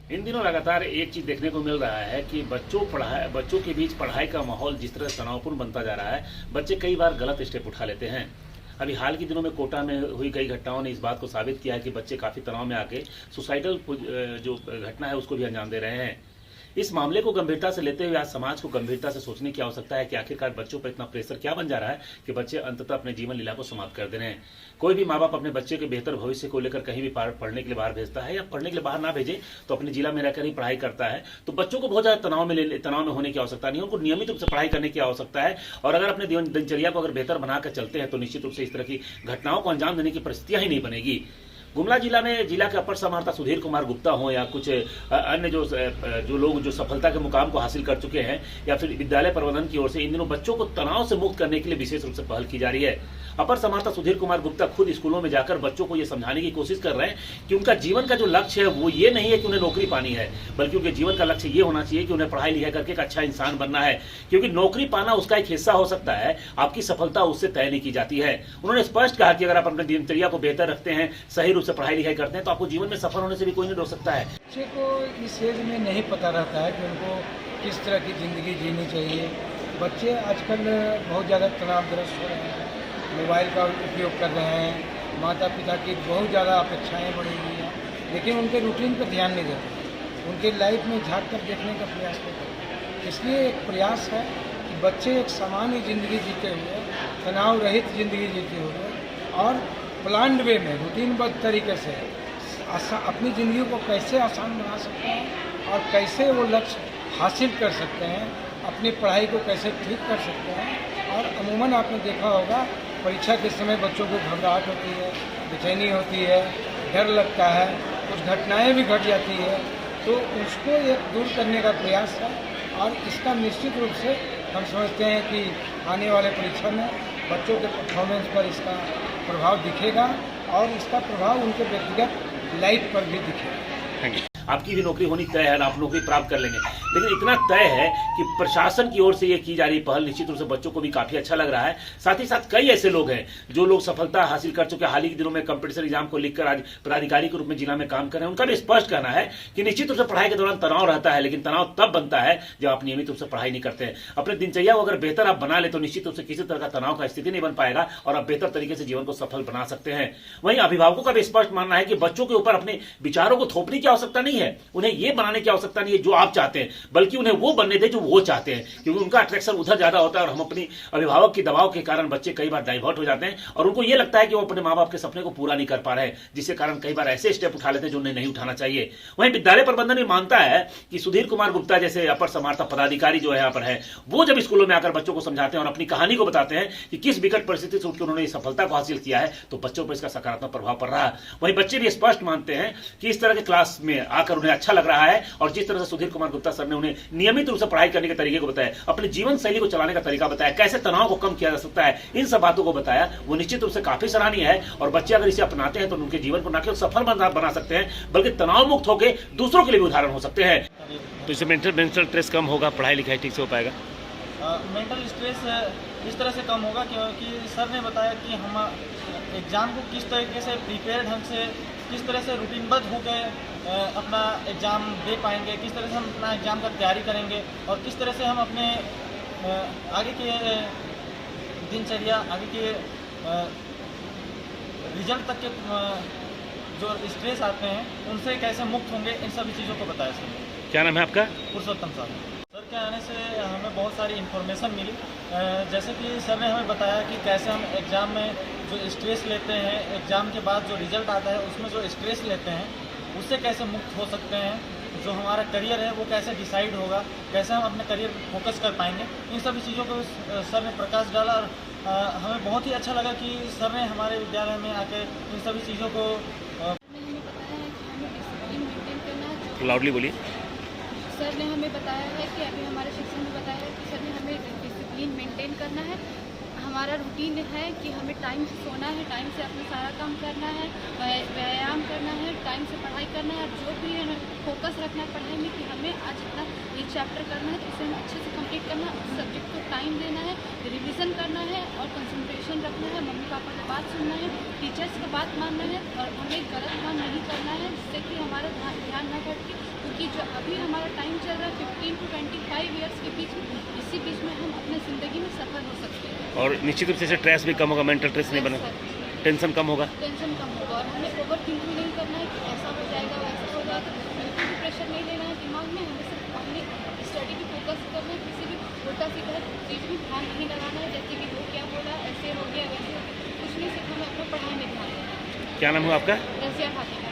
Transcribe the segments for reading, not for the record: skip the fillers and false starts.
इन दिनों लगातार एक चीज़ देखने को मिल रहा है कि बच्चों के बीच पढ़ाई का माहौल जिस तरह से तनावपूर्ण बनता जा रहा है, बच्चे कई बार गलत स्टेप उठा लेते हैं। अभी हाल के दिनों में कोटा में हुई कई घटनाओं ने इस बात को साबित किया है कि बच्चे काफ़ी तनाव में आके सुसाइडल जो घटना है उसको भी अंजाम दे रहे हैं। इस मामले को गंभीरता से लेते हुए आज समाज को गंभीरता से सोचने की आवश्यकता है कि आखिरकार बच्चों पर इतना प्रेशर क्या बन जा रहा है कि बच्चे अंततः अपने जीवन लीला को समाप्त कर दे रहे हैं। कोई भी माँ बाप अपने बच्चे के बेहतर भविष्य को लेकर कहीं भी पढ़ने के लिए बाहर भेजता है या पढ़ने के लिए बाहर ना भेजे तो अपने जिला में रहकर ही पढ़ाई करता है, तो बच्चों को बहुत ज्यादा तनाव में होने की आवश्यकता नहीं है। उनको नियमित रूप से पढ़ाई करने की आवश्यकता है और अगर अपने दिनचर्या को अगर बेहतर बनाकर चलते हैं तो निश्चित रूप से इस तरह की घटनाओं को अंजाम देने की परिस्थितियां ही नहीं बनेगी। गुमला जिला में जिला के अपर समाहर्ता सुधीर कुमार गुप्ता हो या कुछ अन्य जो लोग जो सफलता के मुकाम को हासिल कर चुके हैं या फिर विद्यालय प्रबंधन की ओर से इन दिनों बच्चों को तनाव से मुक्त करने के लिए विशेष रूप से पहल की जा रही है। अपर समाहर्ता सुधीर कुमार गुप्ता खुद स्कूलों में जाकर बच्चों को ये समझाने की कोशिश कर रहे हैं कि उनका जीवन का जो लक्ष्य है वो ये नहीं है कि उन्हें नौकरी पानी है, बल्कि उनके जीवन का लक्ष्य ये होना चाहिए कि उन्हें पढ़ाई लिखाई करके एक अच्छा इंसान बनना है, क्योंकि नौकरी पाना उसका एक हिस्सा हो सकता है, आपकी सफलता उससे तय नहीं की जाती है। उन्होंने स्पष्ट कहा कि अगर आप अपने दिनचर्या को बेहतर रखते हैं, सही रूप से पढ़ाई लिखाई करते हैं तो आपको जीवन में सफल होने से भी कोई नहीं रोक सकता है। बच्चे को इस एज में नहीं पता रहता है कि उनको किस तरह की ज़िंदगी जीनी चाहिए। बच्चे आजकल बहुत ज़्यादा तनावग्रस्त हो रहे हैं, मोबाइल का उपयोग कर रहे हैं, माता पिता की बहुत ज़्यादा अपेक्षाएं बढ़ी हुई हैं, लेकिन उनके रूटीन पर ध्यान नहीं देते, उनके लाइफ में झाँक कर देखने का प्रयास नहीं करते। इसलिए एक प्रयास है कि बच्चे एक सामान्य ज़िंदगी जीते हुए, तनाव रहित ज़िंदगी जीते हुए और प्लान्ड वे में रूटीनबद्ध तरीके से अपनी ज़िंदगी को कैसे आसान बना सकते हैं और कैसे वो लक्ष्य हासिल कर सकते हैं, अपनी पढ़ाई को कैसे ठीक कर सकते हैं। और अमूमन आपने देखा होगा परीक्षा के समय बच्चों को घबराहट होती है, बेचैनी होती है, डर लगता है, कुछ घटनाएं भी घट जाती है, तो उसको एक दूर करने का प्रयास है। और इसका निश्चित रूप से हम समझते हैं कि आने वाले परीक्षा में बच्चों के परफॉर्मेंस पर इसका प्रभाव दिखेगा और इसका प्रभाव उनके व्यक्तिगत लाइफ पर भी दिखेगा। आपकी भी नौकरी होनी तय है, आप नौकरी प्राप्त कर लेंगे, लेकिन इतना तय है कि प्रशासन की ओर से ये की जा रही पहल निश्चित रूप से बच्चों को भी काफी अच्छा लग रहा है। साथ ही साथ कई ऐसे लोग हैं जो लोग सफलता हासिल कर चुके हैं, हाल ही के दिनों में कंपटीशन एग्जाम को लिखकर आज पदाधिकारी के रूप में जिला में काम कर रहे हैं। उनका भी स्पष्ट कहना है कि निश्चित रूप से पढ़ाई के दौरान तनाव रहता है, लेकिन तनाव तब बनता है जब आप नियमित रूप से पढ़ाई नहीं करते हैं। अपने दिनचर्या को अगर बेहतर आप बना ले तो निश्चित रूप से किसी तरह का तनाव का स्थिति नहीं बन पाएगा और आप बेहतर तरीके से जीवन को सफल बना सकते हैं। वहीं अभिभावकों का भी स्पष्ट मानना है कि बच्चों के ऊपर अपने विचारों को थोपने की आवश्यकता नहीं है, उन्हें ये बनाने की आवश्यकता नहीं है जो आप चाहते हैं, बल्कि उन्हें वो बनने दें जो वो चाहते हैं, क्योंकि उनका अट्रैक्शन उधर ज्यादा होता है और हम अपनी अभिभावक के दबाव के कारण बच्चे कई बार डाइवर्ट हो जाते हैं और उनको ये लगता है कि वो अपने माँ बाप के सपने को पूरा नहीं कर पा रहे हैं, जिसके कारण कई बार ऐसे स्टेप उठा लेते हैं जो उन्हें नहीं उठाना चाहिए। वहीं विद्यालय प्रबंधन भी मानता है कि सुधीर कुमार गुप्ता जैसे अपर समाहर्ता पदाधिकारी जो यहाँ पर है, वो जब स्कूलों में आकर बच्चों को समझाते हैं और अपनी कहानी को बताते हैं कि किस विकट परिस्थिति से उठकर उन्होंने इस सफलता को हासिल किया है, तो बच्चों पर इसका सकारात्मक प्रभाव पड़ रहा है। वहीं बच्चे भी स्पष्ट मानते हैं कि इस तरह के क्लास में आकर उन्हें अच्छा लग रहा है और जिस तरह से सुधीर कुमार गुप्ता सर ने उन्हें नियमित रूप से पढ़ाई करने के तरीके को बताया, अपने जीवन शैली को चलाने का तरीका बताया, कैसे तनाव को कम किया जा सकता है, इन सब बातों को बताया, वो निश्चित रूप से काफी सराहनीय है। और बच्चे अगर इसे अपनाते हैं तो उनके जीवन को न केवल सफल बना सकते हैं बल्कि तनाव मुक्त होकर दूसरों के लिए भी उदाहरण हो सकते हैं। तो इससे मेंटल स्ट्रेस कम होगा, पढ़ाई लिखाई ठीक से हो पाएगा। मेंटल स्ट्रेस इस तरह से कम होगा क्योंकि सर ने बताया कि हम एग्ज़ाम को किस तरीके से प्रिपेयर ढंग से, किस तरह से रूटीनबद्ध होकर अपना एग्ज़ाम दे पाएंगे, किस तरह से हम अपना एग्ज़ाम का तैयारी करेंगे और किस तरह से हम अपने आगे के दिनचर्या, आगे के रिजल्ट तक के जो स्ट्रेस आते हैं उनसे कैसे मुक्त होंगे, इन सभी चीज़ों को बताया सर। क्या नाम है आपका? पुरुषोत्तम साहब। सर के आने से हमें बहुत सारी इन्फॉर्मेशन मिली, जैसे कि सर ने हमें बताया कि कैसे हम एग्ज़ाम में जो स्ट्रेस लेते हैं, एग्ज़ाम के बाद जो रिज़ल्ट आता है उसमें जो स्ट्रेस लेते हैं उससे कैसे मुक्त हो सकते हैं, जो हमारा करियर है वो कैसे डिसाइड होगा, कैसे हम अपने करियर पर फोकस कर पाएंगे, इन सभी चीज़ों को सर ने प्रकाश डाला। और हमें बहुत ही अच्छा लगा कि सर ने हमारे विद्यालय में आके इन सभी चीज़ों को लाउडली बोलिए। सर ने हमें बताया है कि अभी हमारे शिक्षक ने बताया है कि सर ने हमें डिसिप्लिन मेंटेन करना है। हमारा रूटीन है कि हमें टाइम से सोना है, टाइम से अपना सारा काम करना है, व्यायाम करना है, टाइम से पढ़ाई करना है और जो भी है फोकस रखना है पढ़ाई में कि हमें आज इतना ये चैप्टर करना है तो इसे हमें अच्छे से कंप्लीट करना है, उस सब्जेक्ट को टाइम देना है, रिवीजन करना है और कंसंट्रेशन रखना है, मम्मी पापा की बात सुनना है, टीचर्स की बात मानना है और हमें गलत काम नहीं करना है जिससे कि हमारा ध्यान न भटके, क्योंकि हमारा टाइम चल रहा है 15 to 25 ईयर्स के बीच में, इसी बीच में हम अपने ज़िंदगी में सफल हो सकते हैं। और निश्चित रूप से स्ट्रेस भी कम होगा, मेंटल स्ट्रेस नहीं बना, टेंशन कम होगा। टेंशन कम होगा और हमें ओवर थिंकिंग नहीं करना है कि ऐसा हो जाएगा वैसा हो जाएगा, बिल्कुल भी प्रेशर नहीं लेना है दिमाग में। हमें सिर्फ अपनी स्टडी पे फोकस करना है, किसी भी उल्टा सीधा चीज़ में ध्यान नहीं लगाना है, जैसे कि वो क्या बोला ऐसे हो गया वैसे हो गया, कुछ नहीं, सिर्फ हमें अपनी पढ़ाई में ध्यान देना है। क्या नाम हुआ आपका? रज़िया खातिमा।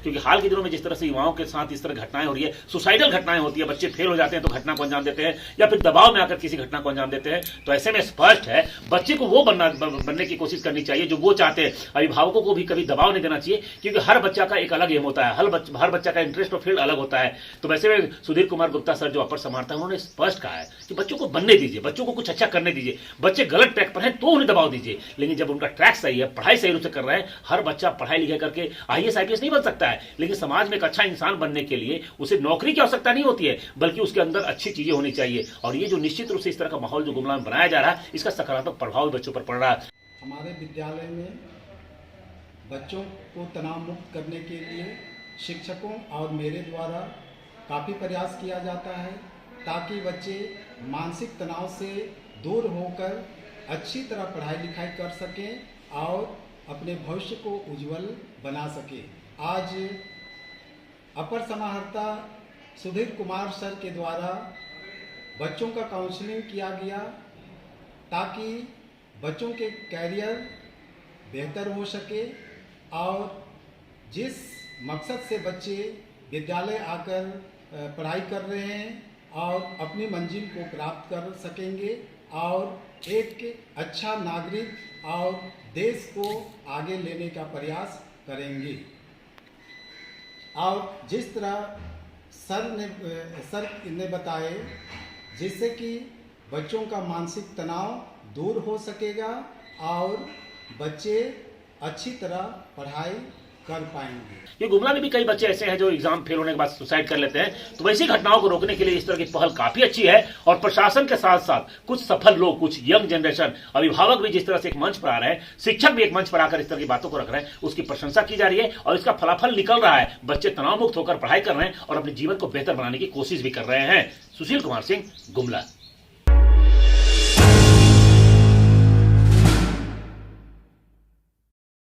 क्योंकि हाल के दिनों में जिस तरह से युवाओं के साथ इस तरह घटनाएं हो रही है, सुसाइडल घटनाएं होती है, बच्चे फेल हो जाते हैं तो घटना को अंजाम देते हैं या फिर दबाव में आकर किसी घटना को अंजाम देते हैं, तो ऐसे में स्पष्ट है बच्चे को वो बनने की कोशिश करनी चाहिए जो वो चाहते हैं। अभिभावकों को भी कभी दबाव नहीं देना चाहिए, क्योंकि हर बच्चा का एक अलग एम होता है, हर बच्चा का इंटरेस्ट और फील्ड अलग होता है। तो वैसे में सुधीर कुमार गुप्ता सर जो अपर संभालता है, उन्होंने स्पष्ट कहा है कि बच्चों को बनने दीजिए, बच्चों को कुछ अच्छा करने दीजिए। बच्चे गलत ट्रैक पर हैं तो उन्हें दबाव दीजिए, लेकिन जब उनका ट्रैक सही है, पढ़ाई सही रूप से कर रहे हैं, हर बच्चा पढ़ाई लिखाई करके IAS IPS नहीं बन सकता है, लेकिन समाज में एक अच्छा इंसान बनने के लिए उसे नौकरी की आवश्यकता नहीं होती है, बल्कि उसके अंदर अच्छी चीजें होनी चाहिए। और ये जो निश्चित रूप से इस तरह का माहौल जो गुमला में बनाया जा रहा है, इसका सकारात्मक प्रभाव बच्चों पर पड़ रहा है। हमारे विद्यालय में बच्चों को तनाव मुक्त करने के लिए शिक्षकों और मेरे द्वारा काफ़ी प्रयास किया जाता है, ताकि बच्चे मानसिक तनाव से दूर होकर अच्छी तरह पढ़ाई लिखाई कर सकें और अपने भविष्य को उज्जवल बना सकें। आज अपर समाहर्ता सुधीर कुमार सर के द्वारा बच्चों का काउंसलिंग किया गया, ताकि बच्चों के कैरियर बेहतर हो सके और जिस मकसद से बच्चे विद्यालय आकर पढ़ाई कर रहे हैं और अपनी मंजिल को प्राप्त कर सकेंगे और एक अच्छा नागरिक और देश को आगे लेने का प्रयास करेंगे। और जिस तरह सर ने बताए, जिससे कि बच्चों का मानसिक तनाव दूर हो सकेगा और बच्चे अच्छी तरह पढ़ाई कर पाएंगे। ये गुमला में भी कई बच्चे ऐसे हैं जो एग्जाम फेल होने के बाद सुसाइड कर लेते हैं, तो वैसी घटनाओं को रोकने के लिए इस तरह की पहल काफी अच्छी है। और प्रशासन के साथ साथ कुछ सफल लोग, कुछ यंग जनरेशन, अभिभावक भी जिस तरह से एक मंच पर आ रहे हैं, शिक्षक भी एक मंच पर आकर इस तरह की बातों को रख रहे हैं, उसकी प्रशंसा की जा रही है और इसका फलाफल निकल रहा है। बच्चे तनाव मुक्त होकर पढ़ाई कर रहे हैं और अपने जीवन को बेहतर बनाने की कोशिश भी कर रहे हैं। सुशील कुमार सिंह, गुमला।